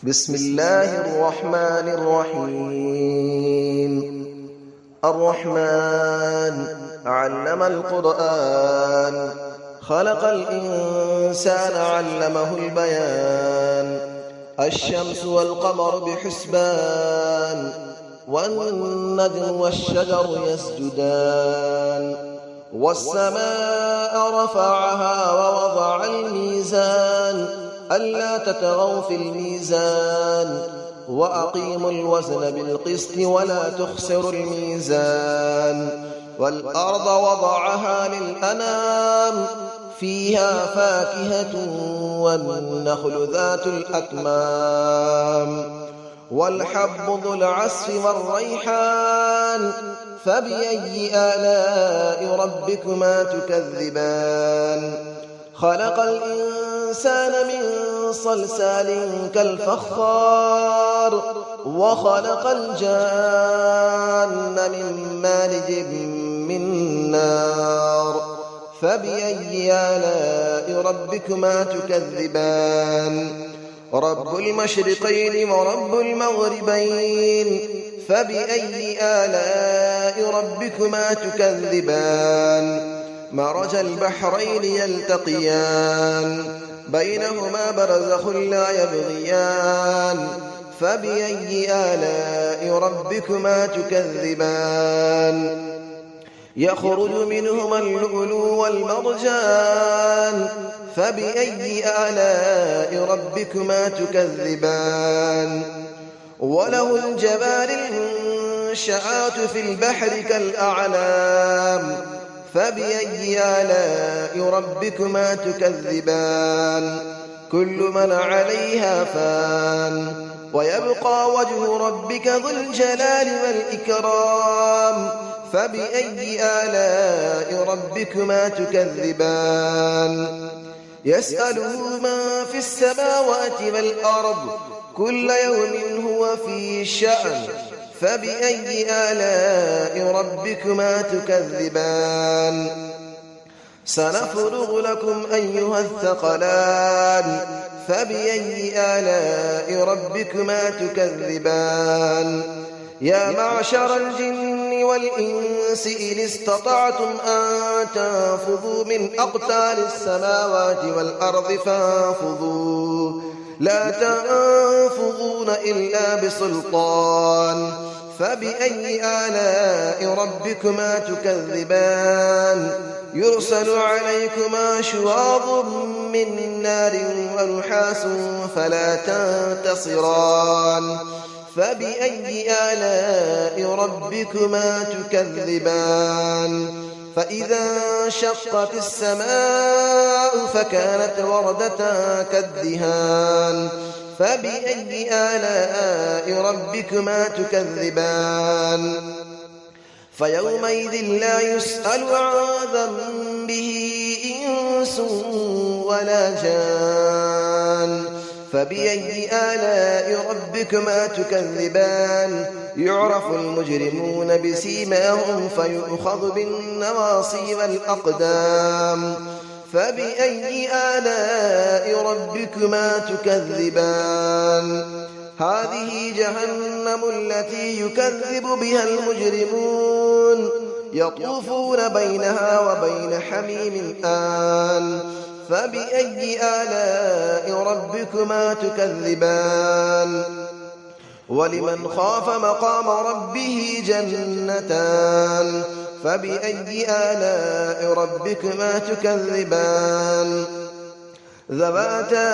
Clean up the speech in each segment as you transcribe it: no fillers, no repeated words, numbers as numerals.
بسم الله الرحمن الرحيم. الرحمن علم القرآن، خلق الإنسان علمه البيان. الشمس والقمر بحسبان، والنجم والشجر يسجدان. والسماء رفعها ووضع الميزان، ألا تطغوا في الميزان، وأقيموا الوزن بالقسط ولا تخسروا الميزان. والأرض وضعها للأنام، فيها فاكهة والنخل ذات الأكمام. والحب ذو العصف والريحان، فبأي آلاء ربكما تكذبان. خلق الإنسان من صلصال كالفخار، وخلق الجان من مارج من نار. فبأي آلاء ربكما تكذبان. رب المشرقين ورب المغربين، فبأي آلاء ربكما تكذبان. مرج البحرين يلتقيان، بينهما برزخ لا يبغيان. فبأي آلاء ربكما تكذبان. يخرج منهما اللؤلؤ والمرجان، فبأي آلاء ربكما تكذبان. وله الجوار المنشآت في البحر كالأعلام، فبأي آلاء ربكما تكذبان. كل من عليها فان، ويبقى وجه ربك ذو الجلال والإكرام. فبأي آلاء ربكما تكذبان. يسأله من في السماوات والأرض، كل يوم هو في شأن. فبأي آلاء ربكما تكذبان. سنفرغ لكم أيها الثقلان، فبأي آلاء ربكما تكذبان. يا معشر الجن والإنس إن استطعتم أن تنفذوا من أقطار السماوات والأرض فانفذوا، لا تنفذون إلا بسلطان. فبأي آلاء ربكما تكذبان. يرسل عليكما شواظ من نار ونحاس فلا تنتصران. فبأي آلاء ربكما تكذبان. فإذا انشقت السماء فكانت وردة كالدهان. فبأي آلاء ربكما تكذبان. فيومئذ لا يسأل عن ذنبه إنس ولا جان. فبأي آلاء ربكما تكذبان. يعرف المجرمون بسيماهم فيؤخذ بالنواصي والأقدام. فبأي آلاء ربكما تكذبان. هذه جهنم التي يكذب بها المجرمون، يطوفون بينها وبين حميم آن. فبأي آلاء ربكما تكذبان. ولمن خاف مقام ربه جنتان. فبأي آلاء ربكما تكذبان. ذواتا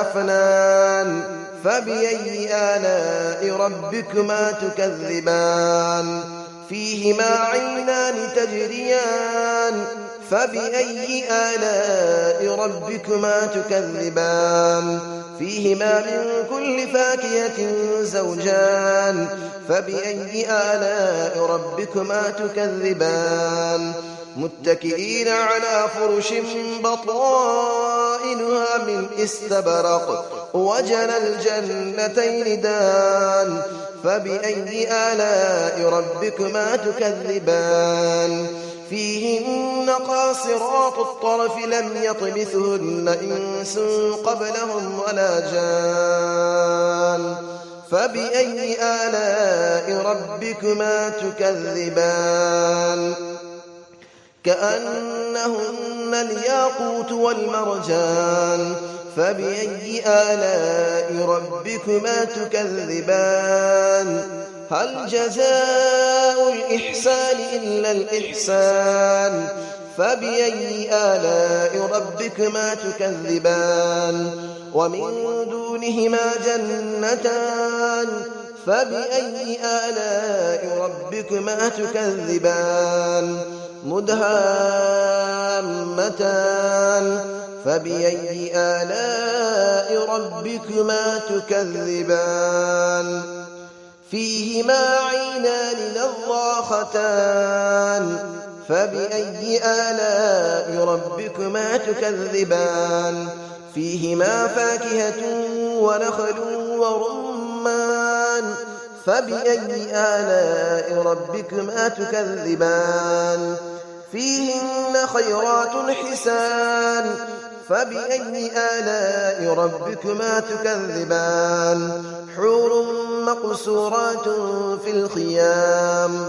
أفنان. فبأي آلاء ربكما تكذبان. فيهما عينان تجريان. فبأي آلاء ربكما تكذبان. فيهما من كل فاكهة زوجان. فبأي آلاء ربكما تكذبان. متكئين على فرش بطائنها من استبرق، وجنى الجنتين دان. فبأي آلاء ربكما تكذبان. فيهن قاصرات الطرف لم يطمثهن إنس قبلهم ولا جان. فبأي آلاء ربكما تكذبان كأنهن الياقوت والمرجان فبأي آلاء ربكما تكذبان هل جزاء الإحسان إلا الإحسان فبأي آلاء ربكما تكذبان ومن دونهما جنتان فبأي آلاء ربكما تكذبان مدهامتان فبأي آلاء ربكما تكذبان فيهما عينان نضاختان فبأي آلاء ربكما تكذبان فيهما فاكهة ونخل ورمان فبأي آلاء ربكما تكذبان فيهن خيرات حسان فبأي آلاء ربكما تكذبان حور مقصورات في الخيام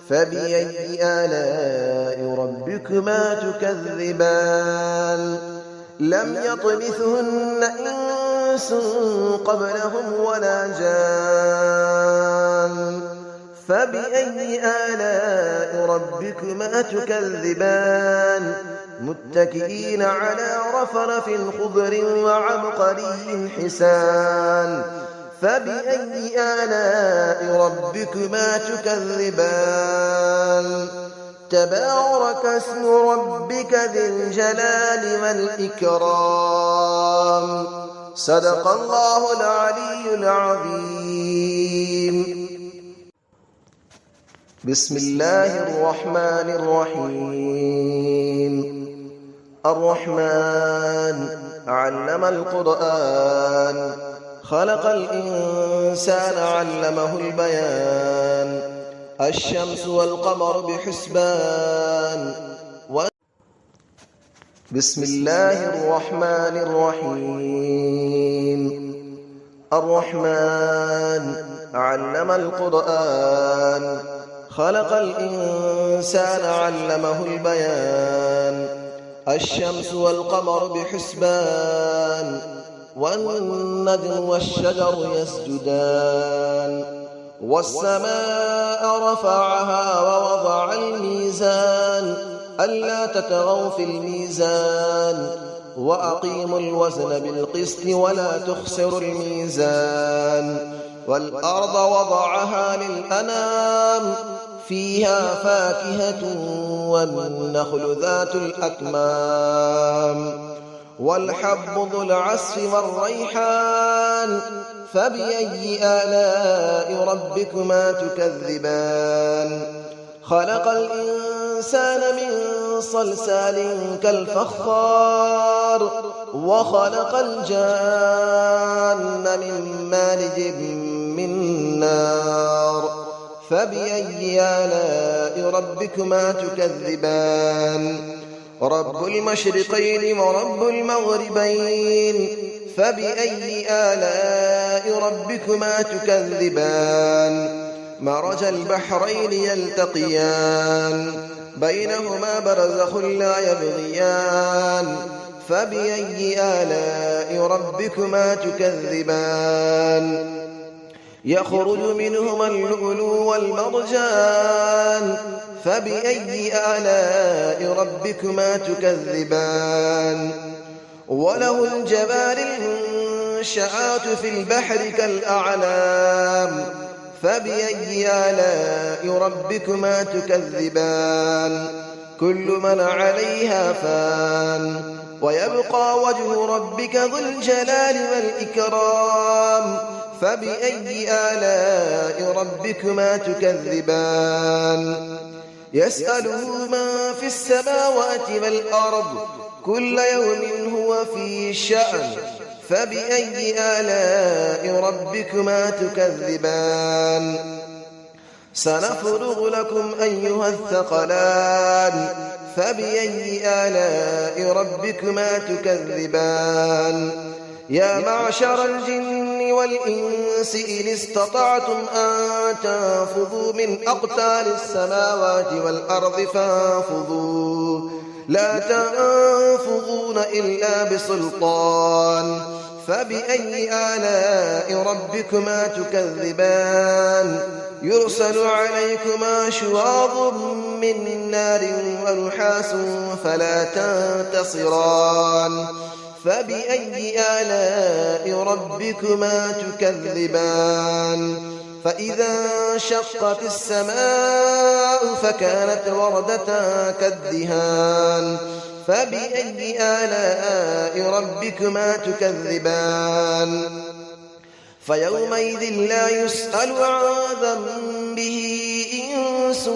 فبأي آلاء ربكما تكذبان لم يطمثهن إنس قبلهم ولا جان فبأي آلاء ربكما تكذبان متكئين على رفرف خضر وعبقري حسان فبأي آلاء ربكما تكذبان تبارك اسم ربك ذي الجلال والإكرام صدق الله العلي العظيم بسم الله الرحمن الرحيم الرحمن علم القرآن خلق الإنسان علمه البيان الشمس والقمر بحسبان بسم الله الرحمن الرحيم الرحمن علم القرآن خلق الإنسان علمه البيان الشمس والقمر بحسبان والنجم والشجر يسجدان والسماء رفعها ووضع الميزان ألا تطغوا في الميزان وأقيموا الوزن بالقسط ولا تخسروا الميزان والأرض وضعها للأنام فيها فاكهة والنخل ذات الأكمام والحب ذو العصف والريحان فبأي آلاء ربكما تكذبان خلق الإنسان من صلصال كالفخار وخلق الجان من مارج من نار فبأي آلاء ربكما تكذبان رب المشرقين ورب المغربين فبأي آلاء ربكما تكذبان مرج البحرين يلتقيان بينهما برزخ لا يبغيان فبأي آلاء ربكما تكذبان يخرج منهما اللؤلؤ والمرجان فبأي آلاء ربكما تكذبان وله الجوار المنشآت في البحر كالأعلام فبأي آلاء ربكما تكذبان كل من عليها فان ويبقى وجه ربك ذو الجلال والإكرام فبأي آلاء ربكما تكذبان يسأله من في السماوات والأرض كل يوم هو في شأن فبأي آلاء ربكما تكذبان سنفرغ لكم أيها الثقلان فبأي آلاء ربكما تكذبان يا معشر الجن والإنس إن استطعتم أن تنفذوا من أقطار السماوات والأرض فانفذوا لا تنفذون إلا بسلطان فبأي آلاء ربكما تكذبان يرسل عليكما شواظ من نار ونحاس فلا تنتصران فبأي آلاء ربكما تكذبان فإذا انشقت السماء فكانت وردة كالدهان فبأي آلاء ربكما تكذبان فيومئذ لا يسأل عن ذنبه إنس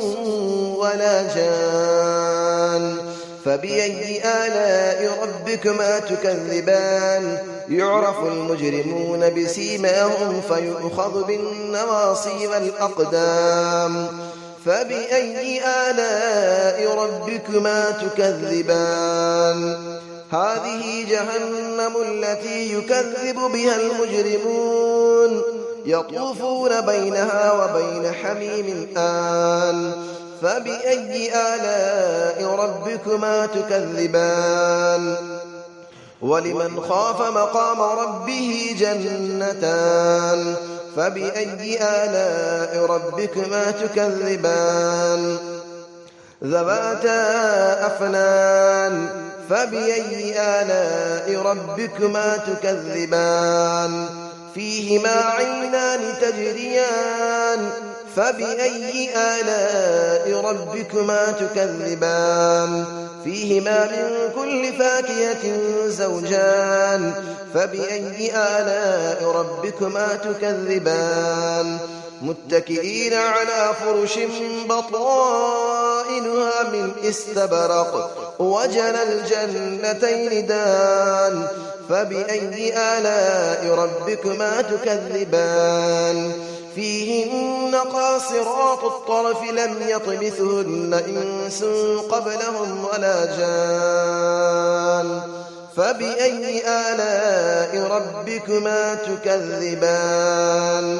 ولا جان فبأي آلاء ربكما تكذبان يعرف المجرمون بسيماهم فيؤخذ بالنواصي والأقدام فبأي آلاء ربكما تكذبان هذه جهنم التي يكذب بها المجرمون يطوفون بينها وبين حميم آن فبأي آلاء ربكما تكذبان ولمن خاف مقام ربه جنتان فبأي آلاء ربكما تكذبان ذواتا أفنان فبأي آلاء ربكما تكذبان فيهما عينان تجريان فبأي آلاء ربكما تكذبان فيهما من كل فاكهة زوجان فبأي آلاء ربكما تكذبان متكئين على فرش بطائنها من استبرق وجنى الجنتين دان فبأي آلاء ربكما تكذبان فيهن قاصرات الطرف لم يطمثهن إنس قبلهم ولا جان فبأي آلاء ربكما تكذبان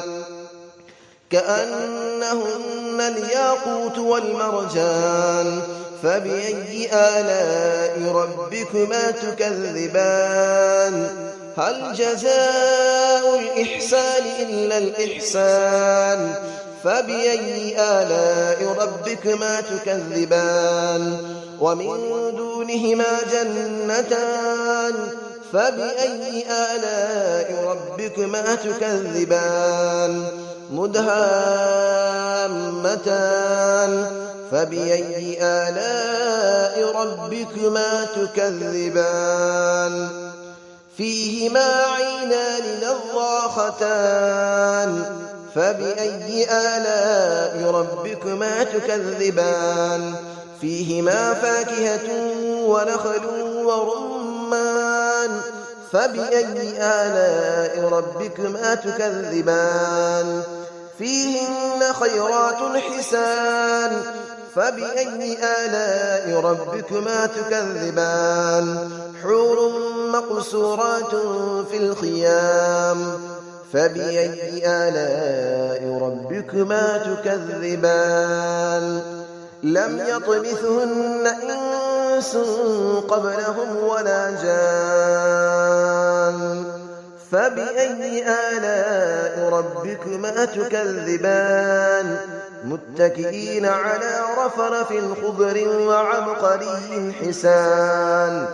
كأنهن الياقوت والمرجان فبأي آلاء ربكما تكذبان هل جزاء الإحسان إلا الإحسان فبأي آلاء ربكما تكذبان ومن دونهما جنتان فبأي آلاء ربكما تكذبان مدهامتان فبأي آلاء ربكما تكذبان فيهما عينان نضاختان فبأي آلاء ربكما تكذبان فيهما فاكهة ونخل ورمان فبأي آلاء ربكما تكذبان فيهن خيرات حسان فبأي آلاء ربكما تكذبان حور مقصورات في الخيام فبأي آلاء ربكما تكذبان لم يطمثهن إنس قبلهم ولا جان فبأي آلاء ربكما تكذبان متكئين على رفرف خضر وعبقري حسان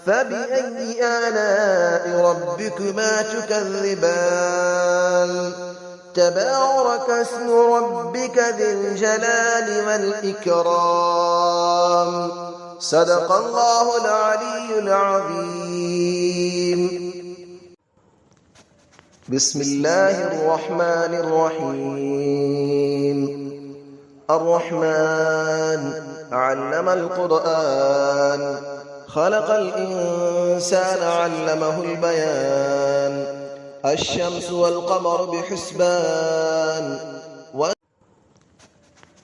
فبأي آلاء ربكما تكذبان تبارك اسم ربك ذي الجلال والإكرام صدق الله العلي العظيم بسم الله الرحمن الرحيم الرحمن علم القرآن خلق الإنسان علمه البيان الشمس والقمر بحسبان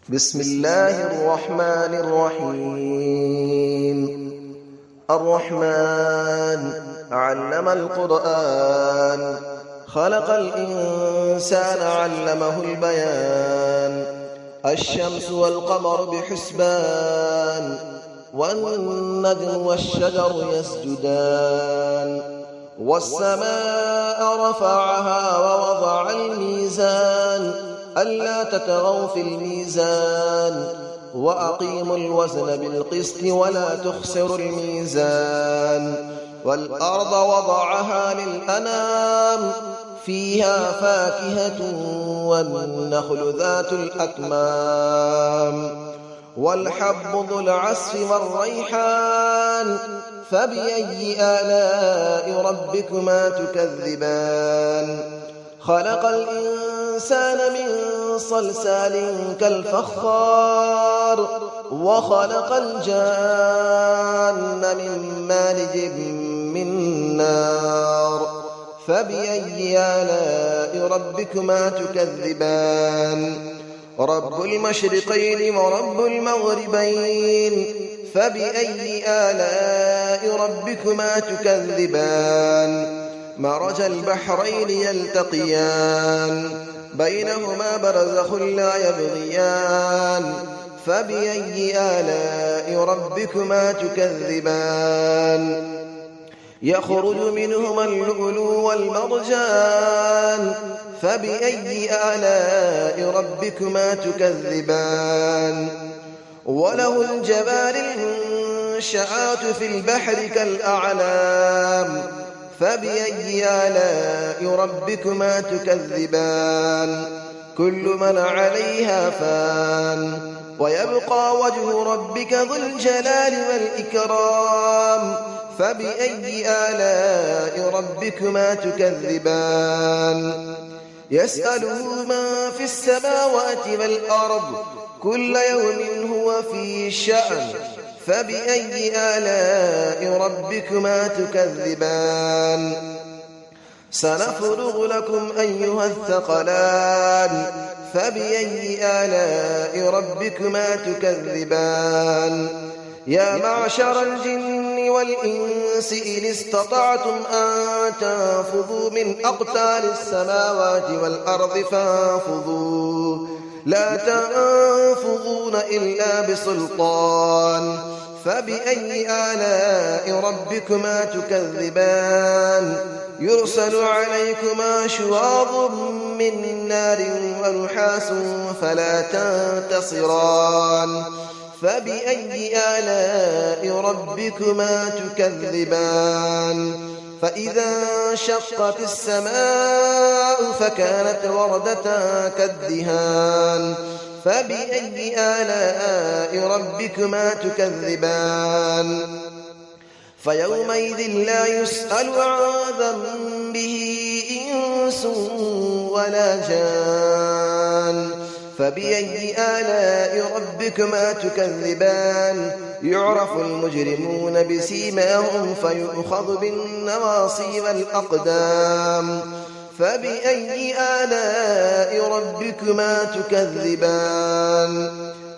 بسم الله الرحمن الرحيم الرحمن علم القرآن خلق الإنسان علمه البيان الشمس والقمر بحسبان والنجم والشجر يسجدان والسماء رفعها ووضع الميزان ألا تطغوا في الميزان وأقيموا الوزن بالقسط ولا تخسروا الميزان والأرض وضعها للأنام فيها فاكهة والنخل ذات الأكمام والحب ذو العصف والريحان فبأي آلاء ربكما تكذبان خلق الإنسان من صلصال كالفخار وخلق الجان من مارج من نار فبأي آلاء ربكما تكذبان رب المشرقين ورب المغربين فبأي آلاء ربكما تكذبان مرج البحرين يلتقيان بينهما برزخ لا يبغيان فبأي آلاء ربكما تكذبان يخرج منهما اللؤلؤ والمرجان فبأي آلاء ربكما تكذبان وله الجبال المنشآت في البحر كالأعلام فبأي آلاء ربكما تكذبان كل من عليها فان ويبقى وجه ربك ذو الجلال والإكرام فبأي آلاء ربكما تكذبان يسأله من في السماوات والأرض كل يوم هو في شأن فبأي آلاء ربكما تكذبان سنفرغ لكم أيها الثقلان فبأي آلاء ربكما تكذبان يا معشر الجن والإنس إن استطعتم أن تنفذوا من أقطار السماوات والأرض فانفذوا لا تنفذون إلا بسلطان فبأي آلاء ربكما تكذبان يرسل عليكما شواظ من نار ونحاس فلا تنتصران فبأي آلاء ربكما تكذبان فإذا انشقت السماء فكانت وردة كالدهان فبأي آلاء ربكما تكذبان فيومئذ لا يسأل عن ذنبه إنس ولا جان فبأي آلاء ربكما تكذبان يعرف المجرمون بسيماهم فيؤخذ بالنواصي والأقدام فبأي آلاء ربكما تكذبان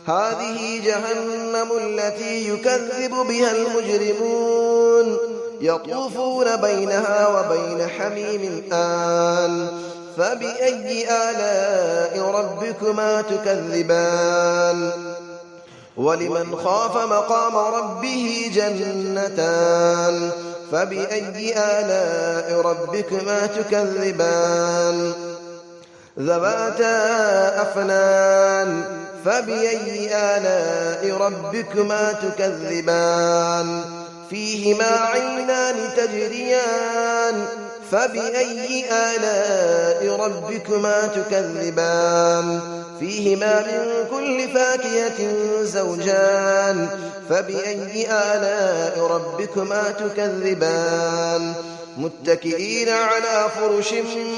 هذه جهنم التي يكذب بها المجرمون يطوفون بينها وبين حميم آن فبأي آلاء ربكما تكذبان ولمن خاف مقام ربه جنتان فبأي آلاء ربكما تكذبان ذواتا أفنان فبأي آلاء ربكما تكذبان فيهما عينان تجريان فبأي آلاء ربكما تكذبان فيهما من كل فاكهة زوجان فبأي آلاء ربكما تكذبان متكئين على فرش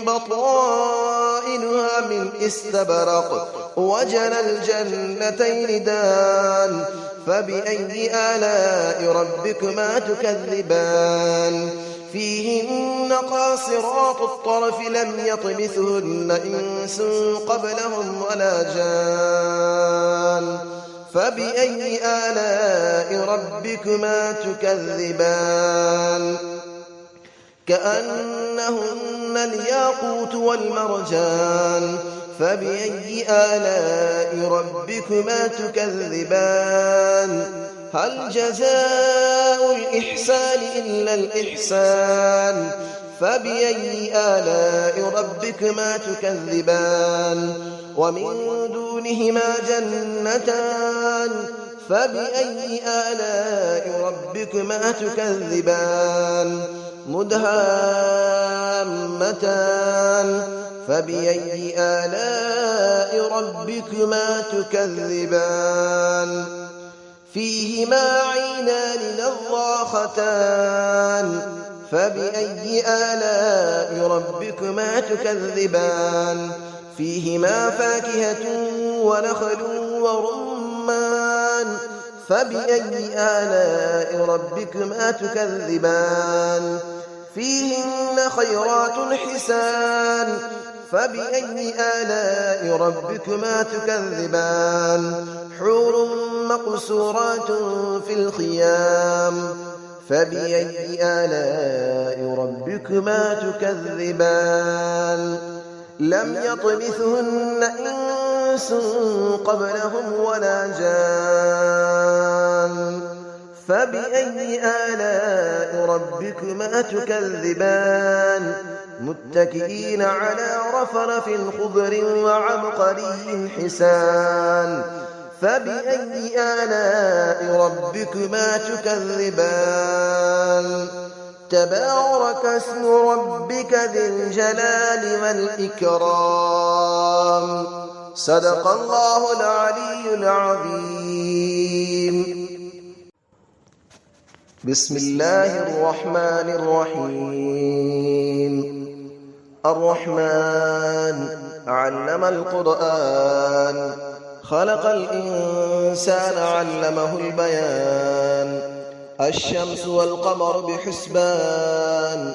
بطائنها من استبرق وجنى الجنتين دان فبأي آلاء ربكما تكذبان فيهن قاصرات الطرف لم يطمثهن إنس قبلهم ولا جان فبأي آلاء ربكما تكذبان كأنهن الياقوت والمرجان فبأي آلاء ربكما تكذبان هل جزاء الإحسان إلا الإحسان فبأي آلاء ربكما تكذبان ومن دونهما جنتان فبأي آلاء ربكما تكذبان مدهامتان فبأي آلاء ربكما تكذبان فيهما عينان نضاختان فبأي آلاء ربكما تكذبان فيهما فاكهة ونخل ورمان فبأي آلاء ربكما تكذبان فيهن خيرات حسان فبأي آلاء ربكما تكذبان حور مقصورات في الخيام فبأي آلاء ربكما تكذبان لم يطمثهن إنس قبلهم ولا جان فبأي آلاء ربكما تكذبان متكئين على رفرف خضر وعبقري حسان فبأي آلاء ربكما تكذبان تبارك اسم ربك ذي الجلال والإكرام صدق الله العلي العظيم بسم الله الرحمن الرحيم الرحمن علم القرآن خلق الإنسان علمه البيان الشمس والقمر بحسبان